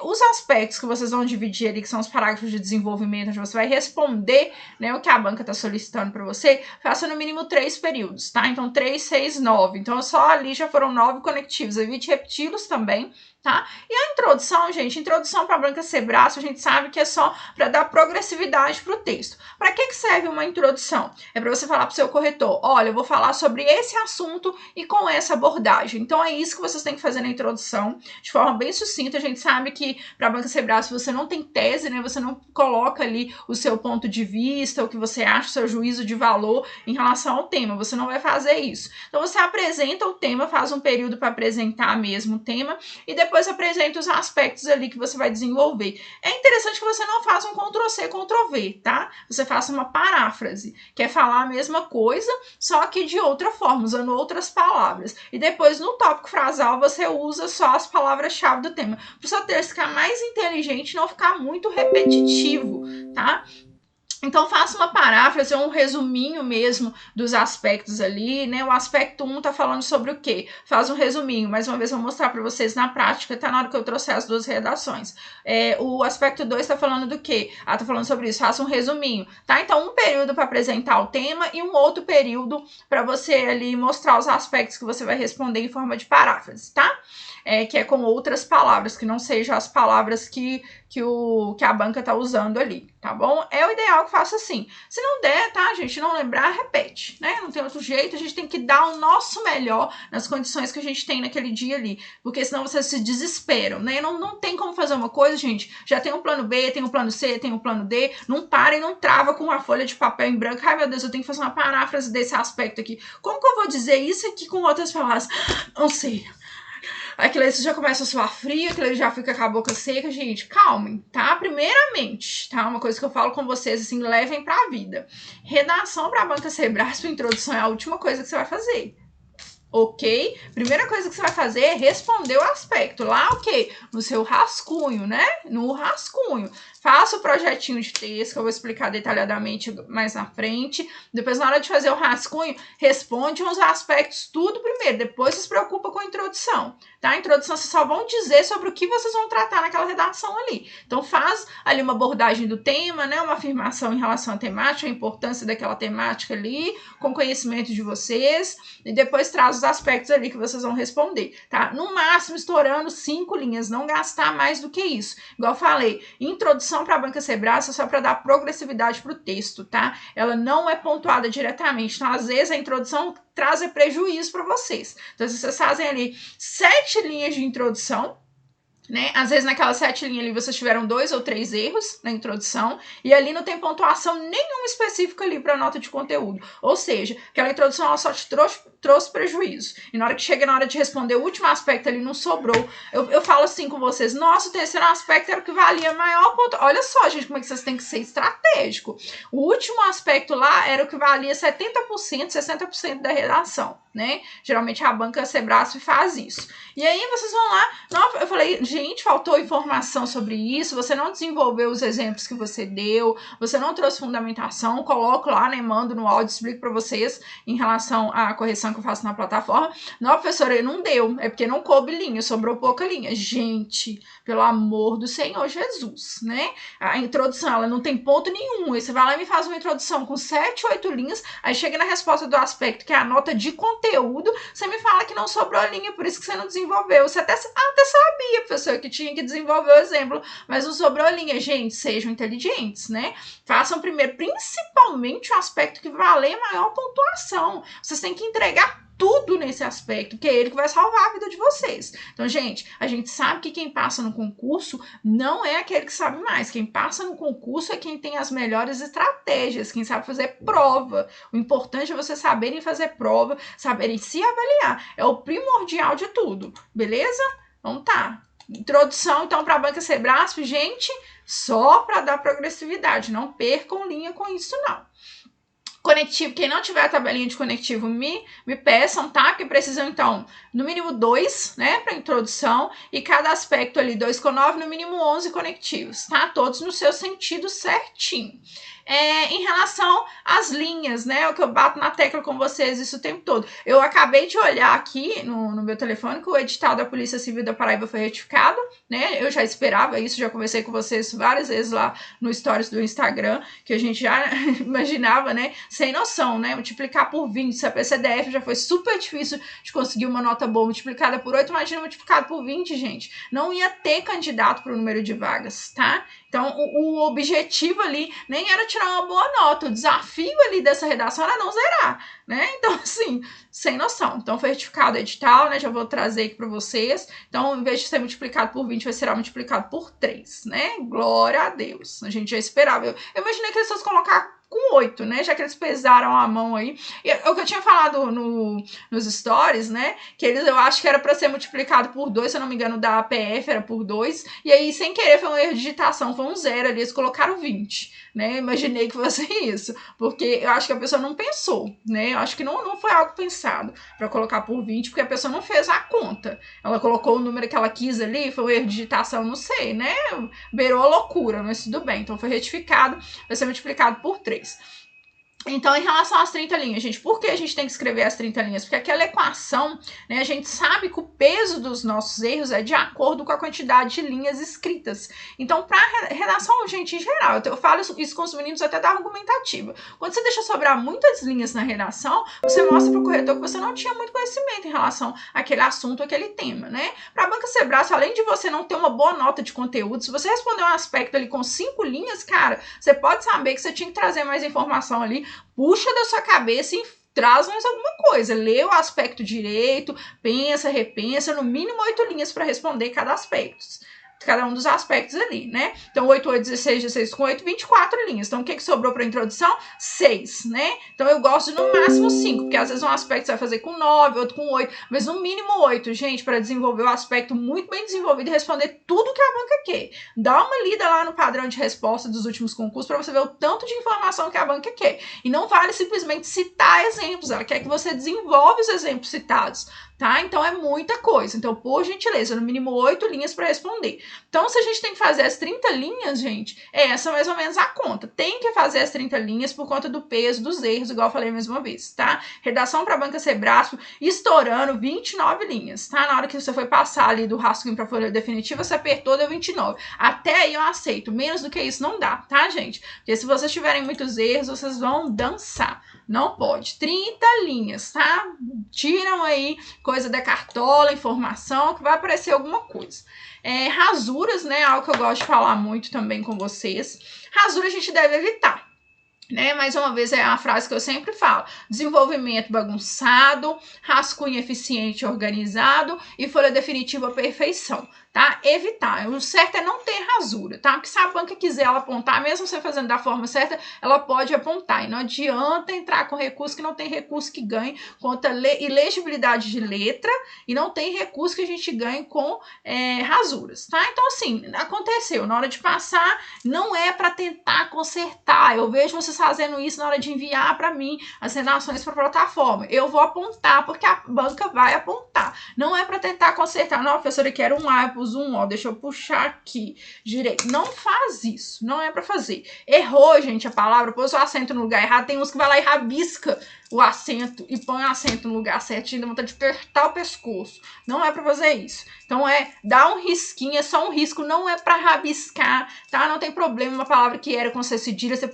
Speaker 1: Os aspectos que vocês vão dividir ali, que são os parágrafos de desenvolvimento, onde você vai responder, né, o que a banca está solicitando para você, faça no mínimo 3 períodos, tá? Então, 3, 6, 9. Então, só ali já foram 9 conectivos. Evite repeti-los também, tá? E a introdução, gente, introdução para a banca Sebrae, a gente sabe que é só para dar progressividade para o texto. Para que serve uma introdução? É para você falar para o seu corretor, olha, eu vou falar sobre esse assunto e com essa abordagem. Então é isso que vocês têm que fazer na introdução, de forma bem sucinta. A gente sabe que para a banca Sebrae, se você não tem tese, né, você não coloca ali o seu ponto de vista, o que você acha, o seu juízo de valor em relação ao tema, você não vai fazer isso. Então você apresenta o tema, faz um período para apresentar mesmo o tema e depois apresenta os aspectos ali que você vai desenvolver. É interessante que você não faça um Ctrl+C, Ctrl+V, tá? Você faça uma paráfrase, que é falar a mesma coisa, só que de outra forma, usando outras palavras. E depois, no tópico frasal, você usa só as palavras-chave do tema, para o seu texto ficar mais inteligente e não ficar muito repetitivo, tá? Então, faça uma paráfrase, um resuminho mesmo dos aspectos ali, né? O aspecto 1 tá falando sobre o quê? Faz um resuminho. Mais uma vez, eu vou mostrar para vocês na prática, tá? Na hora que eu trouxer as duas redações. O aspecto 2 tá falando do quê? Tá falando sobre isso. Faça um resuminho, tá? Então, um período para apresentar o tema e um outro período para você ali mostrar os aspectos que você vai responder em forma de paráfrase, tá? Que é com outras palavras, que não sejam as palavras que a banca tá usando ali, tá bom? É o ideal que faça assim. Se não der, tá, gente, não lembrar, repete, né? Não tem outro jeito, a gente tem que dar o nosso melhor nas condições que a gente tem naquele dia ali, porque senão vocês se desesperam, né? Não tem como fazer uma coisa, gente, já tem um plano B, tem um plano C, tem um plano D, não para e não trava com uma folha de papel em branco. Ai, meu Deus, eu tenho que fazer uma paráfrase desse aspecto aqui. Como que eu vou dizer isso aqui com outras palavras? Não sei. Aquilo aí você já começa a suar frio, aquilo aí já fica com a boca seca. Gente, calmem, tá? Primeiramente, tá? Uma coisa que eu falo com vocês, assim, levem pra vida. Redação pra banca Sebrae, sua introdução é a última coisa que você vai fazer. Ok? Primeira coisa que você vai fazer é responder o aspecto. Lá, ok? No seu rascunho, né? No rascunho. Faça o projetinho de texto, que eu vou explicar detalhadamente mais na frente. Depois, na hora de fazer o rascunho, responde os aspectos tudo primeiro. Depois, se preocupa com a introdução, tá? A introdução, vocês só vão dizer sobre o que vocês vão tratar naquela redação ali. Então, faz ali uma abordagem do tema, né? Uma afirmação em relação à temática, a importância daquela temática ali, com conhecimento de vocês. E depois, traz os aspectos ali que vocês vão responder, tá? No máximo, estourando 5 linhas. Não gastar mais do que isso. Igual eu falei, introdução para a banca Sebrae é só para dar progressividade para o texto, tá? Ela não é pontuada diretamente, então às vezes a introdução traz prejuízo para vocês. Então vocês fazem ali 7 linhas de introdução, né? Às vezes naquelas 7 linhas ali vocês tiveram 2 ou 3 erros na introdução e ali não tem pontuação nenhuma específica ali para nota de conteúdo. Ou seja, aquela introdução ela só te trouxe prejuízo. E na hora que chega na hora de responder o último aspecto ali não sobrou. Eu falo assim com vocês, nossa, o terceiro aspecto era o que valia maior ponto. Olha só, gente, como é que vocês têm que ser estratégico. O último aspecto lá era o que valia 70%, 60% da redação, né? Geralmente a banca Sebrae faz isso. E aí vocês vão lá, eu falei, gente, faltou informação sobre isso, você não desenvolveu os exemplos que você deu, você não trouxe fundamentação, coloco lá, né, mando no áudio, explico para vocês em relação à correção que eu faço na plataforma. Não, professora, não deu, é porque não coube linha, sobrou pouca linha. Gente, pelo amor do Senhor Jesus, né? A introdução, ela não tem ponto nenhum, aí você vai lá e me faz uma introdução com 7, 8 linhas, aí chega na resposta do aspecto, que é a nota de conteúdo, você me fala que não sobrou linha, por isso que você não desenvolveu. Você até sabia, professor, que tinha que desenvolver o exemplo, mas não sobrou linha. Gente, sejam inteligentes, né? Façam primeiro, principalmente o aspecto que valer maior pontuação. Vocês têm que entregar tudo nesse aspecto, que é ele que vai salvar a vida de vocês. Então, gente, a gente sabe que quem passa no concurso não é aquele que sabe mais. Quem passa no concurso é quem tem as melhores estratégias, quem sabe fazer prova. O importante é vocês saberem fazer prova, saberem se avaliar. É o primordial de tudo, beleza? Então tá. Introdução, então, para a banca Sebrae, gente, só para dar progressividade. Não percam linha com isso, não. Conectivo, quem não tiver a tabelinha de conectivo, me peçam, tá? Porque precisam, então, no mínimo 2, né, para introdução, e cada aspecto ali 2,9, no mínimo 11 conectivos, tá? Todos no seu sentido certinho. Em relação às linhas, né, o que eu bato na tecla com vocês isso o tempo todo. Eu acabei de olhar aqui no meu telefone que o edital da Polícia Civil da Paraíba foi retificado, né? Eu já esperava isso, já conversei com vocês várias vezes lá no stories do Instagram, que a gente já imaginava, né? Sem noção, né? Multiplicar por 20, se a PCDF já foi super difícil de conseguir uma nota boa multiplicada por 8, imagina multiplicado por 20, gente. Não ia ter candidato para o número de vagas, tá? Então, o objetivo ali nem era tirar uma boa nota, o desafio ali dessa redação era não zerar, né? Então, assim, sem noção. Então, foi retificado o edital, né? Já vou trazer aqui para vocês. Então, em vez de ser multiplicado por 20, vai ser multiplicado por 3, né? Glória a Deus. A gente já esperava. Eu imaginei que eles fossem colocar com 8, né? Já que eles pesaram a mão aí. E o que eu tinha falado nos stories, né? Que eu acho que era para ser multiplicado por 2, se eu não me engano, da APF era por 2. E aí, sem querer, foi um erro de digitação, foi um 0 ali, eles colocaram 20, né? Imaginei que fosse isso, porque eu acho que a pessoa não pensou, né? Eu acho que não foi algo pensado para colocar por 20, porque a pessoa não fez a conta. Ela colocou o número que ela quis ali, foi um erro de digitação, não sei, né? Beirou a loucura, mas tudo bem. Então, foi retificado, vai ser multiplicado por 3. Então, em relação às 30 linhas, gente, por que a gente tem que escrever as 30 linhas? Porque aquela equação, né, a gente sabe que o peso dos nossos erros é de acordo com a quantidade de linhas escritas. Então, para redação, gente, em geral, eu falo isso com os meninos até da argumentativa. Quando você deixa sobrar muitas linhas na redação, você mostra para o corretor que você não tinha muito conhecimento em relação àquele assunto, àquele tema, né? Para a banca Sebrae, além de você não ter uma boa nota de conteúdo, se você responder um aspecto ali com 5 linhas, cara, você pode saber que você tinha que trazer mais informação ali. Puxa da sua cabeça e traz mais alguma coisa. Lê o aspecto direito, pensa, repensa, no mínimo 8 linhas para responder cada um dos aspectos ali, né? Então, 8, 8, 16, 16 com 8, 24 linhas. Então, o que sobrou para a introdução? 6, né? Então, eu gosto de no máximo 5, porque às vezes um aspecto você vai fazer com 9, outro com 8, mas no mínimo 8, gente, para desenvolver o aspecto muito bem desenvolvido e responder tudo que a banca quer. Dá uma lida lá no padrão de resposta dos últimos concursos para você ver o tanto de informação que a banca quer. E não vale simplesmente citar exemplos, ela quer que você desenvolva os exemplos citados, tá? Então, é muita coisa. Então, por gentileza, no mínimo 8 linhas para responder. Então, se a gente tem que fazer as 30 linhas, gente, essa é mais ou menos a conta. Tem que fazer as 30 linhas por conta do peso dos erros, igual eu falei mais uma vez, tá? Redação para a banca Sebrae, estourando 29 linhas, tá? Na hora que você foi passar ali do rascunho para a folha definitiva, você apertou, deu 29. Até aí eu aceito. Menos do que isso não dá, tá, gente? Porque se vocês tiverem muitos erros, vocês vão dançar. Não pode. 30 linhas, tá? Tiram aí coisa da cartola, informação, que vai aparecer alguma coisa. Rasuras, né? Algo que eu gosto de falar muito também com vocês. Rasura a gente deve evitar, né? Mais uma vez, é a frase que eu sempre falo: desenvolvimento bagunçado, rascunho eficiente organizado e folha definitiva perfeição, tá? Evitar. O certo é não ter rasura, tá? Porque se a banca quiser ela apontar, mesmo você fazendo da forma certa, ela pode apontar. E não adianta entrar com recurso, que não tem recurso que ganhe contra ilegibilidade de letra, e não tem recurso que a gente ganhe com rasuras, tá? Então, assim, aconteceu. Na hora de passar, não é para tentar consertar. Eu vejo vocês fazendo isso na hora de enviar para mim as redações para a plataforma. Eu vou apontar, porque a banca vai apontar. Não é para tentar consertar. Não, professora, eu quero um A, eu pus um O, deixa eu puxar aqui direito. Não faz isso, não é para fazer. Errou, gente, a palavra, pôs o acento no lugar errado. Tem uns que vai lá e rabisca o acento e põe o acento no lugar certinho, dá vontade de apertar o pescoço. Não é para fazer isso. Então, dar um risquinho, é só um risco, não é para rabiscar, tá? Não tem problema uma palavra que era com C cedilha, você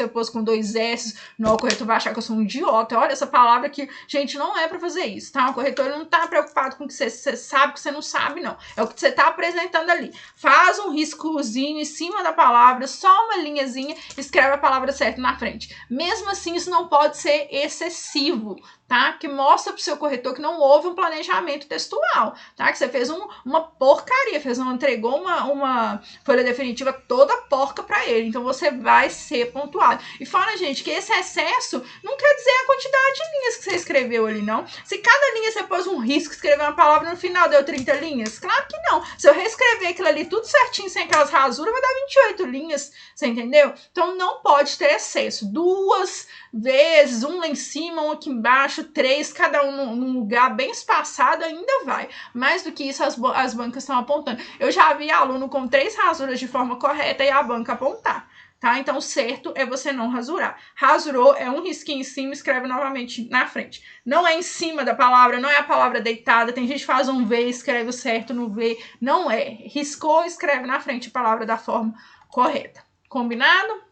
Speaker 1: pôs com 2 S, não, o corretor vai achar que eu sou um idiota. Olha, essa palavra aqui, gente, não é para fazer isso, tá? O corretor não tá preocupado com o que você sabe, que você não sabe, não. É o que você tá apresentando ali. Faz um riscozinho em cima da palavra, só uma linhazinha, escreve a palavra certa na frente. Mesmo assim, isso não pode ser excessivo, tá? Que mostra pro seu corretor que não houve um planejamento textual, tá? Que você fez uma porcaria, entregou uma folha definitiva toda porca para ele. Então você vai ser pontuado. E fala, gente, que esse excesso não quer dizer a quantidade de linhas que você escreveu ali, não. Se cada linha você pôs um risco, escreveu uma palavra no final, deu 30 linhas? Claro que não. Se eu reescrever aquilo ali tudo certinho, sem aquelas rasuras, vai dar 28 linhas, você entendeu? Então não pode ter excesso. 2 vezes, um lá em cima, um aqui embaixo, 3, cada um num lugar bem espaçado, ainda vai. Mais do que isso, as bancas estão apontando. Eu já vi aluno com 3 rasuras de forma correta e a banca apontar, tá? Então, certo é você não rasurar. Rasurou, é um risquinho em cima, escreve novamente na frente. Não é em cima da palavra, não é a palavra deitada. Tem gente que faz um V, escreve o certo no V. Não é. Riscou, escreve na frente a palavra da forma correta. Combinado?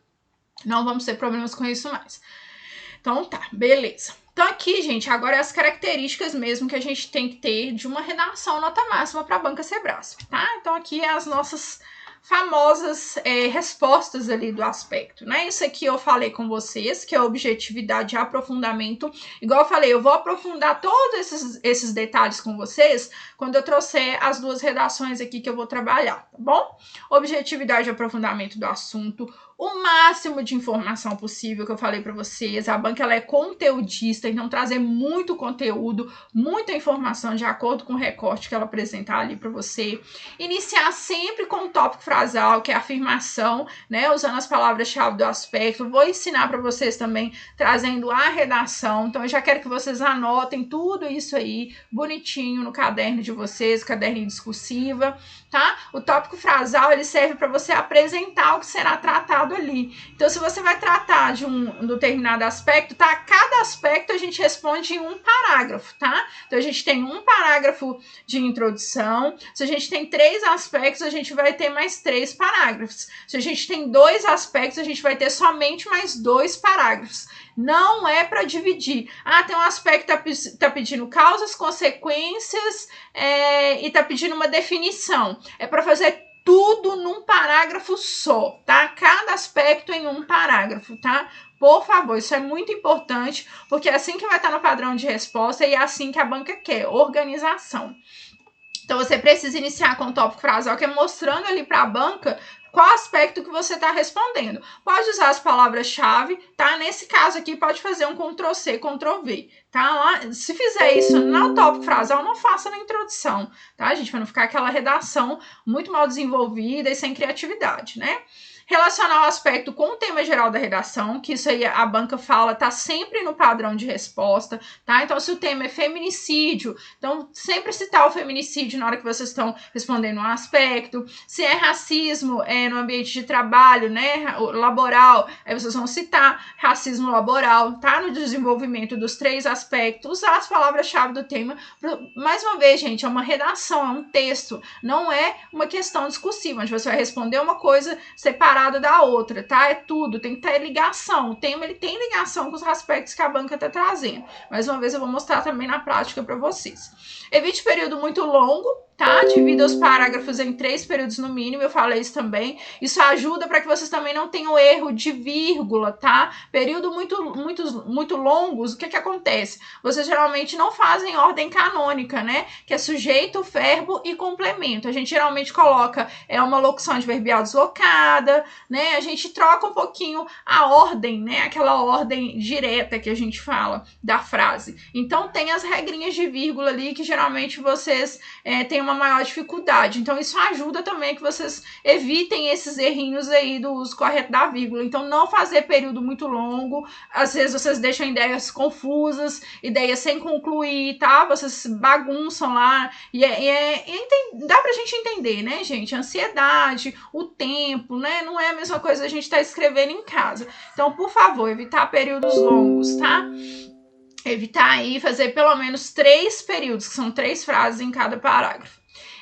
Speaker 1: Não vamos ter problemas com isso mais. Então tá, beleza. Então aqui, gente, agora é as características mesmo que a gente tem que ter de uma redação nota máxima para a banca Sebrasp, tá? Então aqui é as nossas famosas respostas ali do aspecto, né? Isso aqui eu falei com vocês, que é objetividade e aprofundamento. Igual eu falei, eu vou aprofundar todos esses detalhes com vocês quando eu trouxer as 2 redações aqui que eu vou trabalhar, tá bom? Objetividade e aprofundamento do assunto, o máximo de informação possível que eu falei para vocês. A banca ela é conteudista, então trazer muito conteúdo, muita informação de acordo com o recorte que ela apresentar ali para você. Iniciar sempre com o tópico frasal, que é a afirmação, né, usando as palavras-chave do aspecto. Vou ensinar para vocês também trazendo a redação. Então eu já quero que vocês anotem tudo isso aí bonitinho no caderno de vocês, caderninho discursiva, tá? O tópico frasal ele serve para você apresentar o que será tratado ali. Então, se você vai tratar de um determinado aspecto, tá? Cada aspecto a gente responde em um parágrafo, tá? Então, a gente tem um parágrafo de introdução. Se a gente tem 3 aspectos, a gente vai ter mais 3 parágrafos. Se a gente tem 2 aspectos, a gente vai ter somente mais 2 parágrafos. Não é para dividir. Ah, tem um aspecto que tá pedindo causas, consequências e tá pedindo uma definição. É para fazer tudo num parágrafo só, tá? Cada aspecto em um parágrafo, tá? Por favor, isso é muito importante, porque é assim que vai estar no padrão de resposta e é assim que a banca quer, organização. Então, você precisa iniciar com o tópico frasal, que é mostrando ali para a banca qual aspecto que você está respondendo. Pode usar as palavras-chave, tá? Nesse caso aqui, pode fazer um Ctrl+C, Ctrl+V, tá? Lá, se fizer isso no tópico frasal, não faça na introdução, tá, gente? Para não ficar aquela redação muito mal desenvolvida e sem criatividade, né? Relacionar o aspecto com o tema geral da redação, que isso aí a banca fala, tá sempre no padrão de resposta, tá? Então, se o tema é feminicídio, então sempre citar o feminicídio na hora que vocês estão respondendo um aspecto. Se é racismo no ambiente de trabalho, né, laboral, aí vocês vão citar racismo laboral, tá? No desenvolvimento dos 3 aspectos, usar as palavras-chave do tema. Mais uma vez, gente, é uma redação, é um texto, não é uma questão discursiva, onde você vai responder uma coisa separada da outra, tá? É tudo, tem que ter ligação. O tema ele tem ligação com os aspectos que a banca tá trazendo. Mais uma vez eu vou mostrar também na prática para vocês. Evite período muito longo, tá? Divida os parágrafos em 3 períodos no mínimo, eu falei isso também. Isso ajuda para que vocês também não tenham erro de vírgula, tá? Período muito longos, o que que acontece? Vocês geralmente não fazem ordem canônica, né? Que é sujeito, verbo e complemento. A gente geralmente coloca uma locução adverbial deslocada, né? A gente troca um pouquinho a ordem, né? Aquela ordem direta que a gente fala da frase. Então tem as regrinhas de vírgula ali que geralmente vocês têm uma maior dificuldade. Então isso ajuda também que vocês evitem esses errinhos aí do uso correto da vírgula. Então não fazer período muito longo. Às vezes vocês deixam ideias confusas, ideias sem concluir, tá? Vocês bagunçam lá e dá pra gente entender, né, gente? A ansiedade, o tempo, né? Não é a mesma coisa a gente estar escrevendo em casa. Então, por favor, evitar períodos longos, tá? Evitar aí fazer pelo menos 3 períodos, que são 3 frases em cada parágrafo.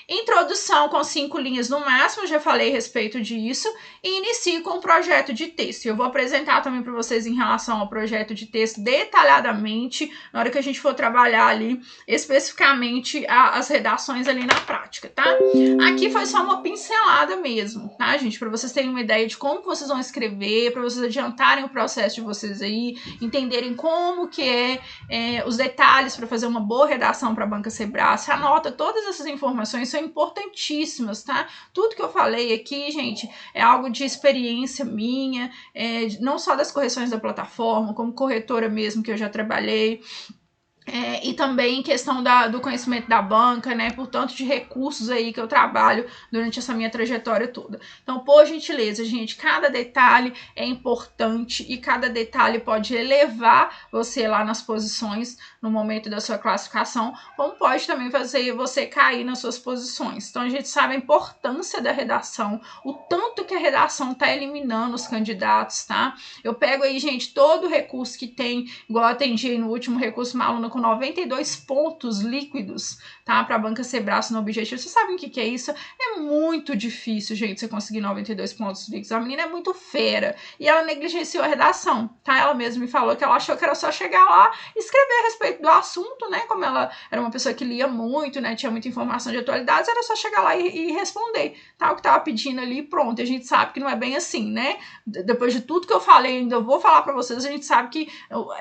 Speaker 1: Introdução com 5 linhas no máximo, já falei a respeito disso, e inicio com o projeto de texto. Eu vou apresentar também para vocês em relação ao projeto de texto detalhadamente, na hora que a gente for trabalhar ali especificamente as redações ali na prática, tá? Aqui foi só uma pincelada mesmo, tá, gente? Para vocês terem uma ideia de como vocês vão escrever, para vocês adiantarem o processo de vocês aí, entenderem como que os detalhes para fazer uma boa redação para a banca Sebrae. Anota todas essas informações, são importantíssimas, tá? Tudo que eu falei aqui, gente, é algo de experiência minha, não só das correções da plataforma, como corretora mesmo que eu já trabalhei. E também questão do conhecimento da banca, né, por tanto de recursos aí que eu trabalho durante essa minha trajetória toda. Então, por gentileza, gente, cada detalhe é importante e cada detalhe pode elevar você lá nas posições no momento da sua classificação, como pode também fazer você cair nas suas posições. Então, a gente sabe a importância da redação, o tanto que a redação tá eliminando os candidatos, tá? Eu pego aí, gente, todo o recurso que tem, igual eu atendi aí no último recurso, uma aluna com 92 pontos líquidos, tá? Para a banca Sebrae no objetivo. Vocês sabem o que é isso? É muito difícil, gente, você conseguir 92 pontos líquidos. A menina é muito fera. E ela negligenciou a redação, tá? Ela mesma me falou que ela achou que era só chegar lá e escrever a respeito do assunto, né? Como ela era uma pessoa que lia muito, né? Tinha muita informação de atualidades, era só chegar lá e responder, tá? O que tava pedindo ali, pronto. A gente sabe que não é bem assim, né? Depois de tudo que eu falei, ainda eu vou falar para vocês, a gente sabe que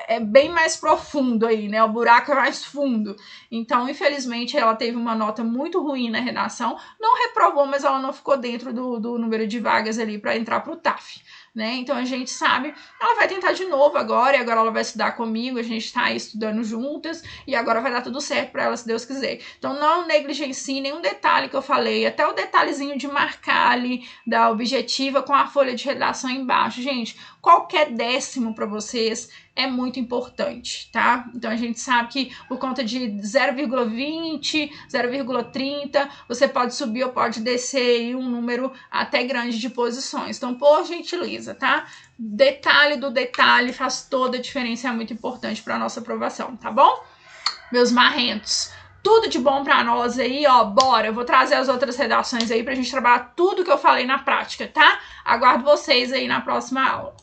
Speaker 1: é bem mais profundo aí, né? O buraco é mais fundo. Então, infelizmente, ela teve uma nota muito ruim na redação, não reprovou, mas ela não ficou dentro do número de vagas ali para entrar para o TAF, né? Então, a gente sabe, ela vai tentar de novo agora, e agora ela vai estudar comigo, a gente tá aí estudando juntas, e agora vai dar tudo certo para ela, se Deus quiser. Então, não negligencie nenhum detalhe que eu falei, até o detalhezinho de marcar ali da objetiva com a folha de redação embaixo. Gente, qualquer décimo para vocês é muito importante, tá? Então, a gente sabe que por conta de 0,20, 0,30, você pode subir ou pode descer aí um número até grande de posições. Então, por gentileza, tá? Detalhe do detalhe faz toda a diferença, é muito importante para nossa aprovação, tá bom? Meus marrentos, tudo de bom para nós aí, ó, bora! Eu vou trazer as outras redações aí pra gente trabalhar tudo que eu falei na prática, tá? Aguardo vocês aí na próxima aula.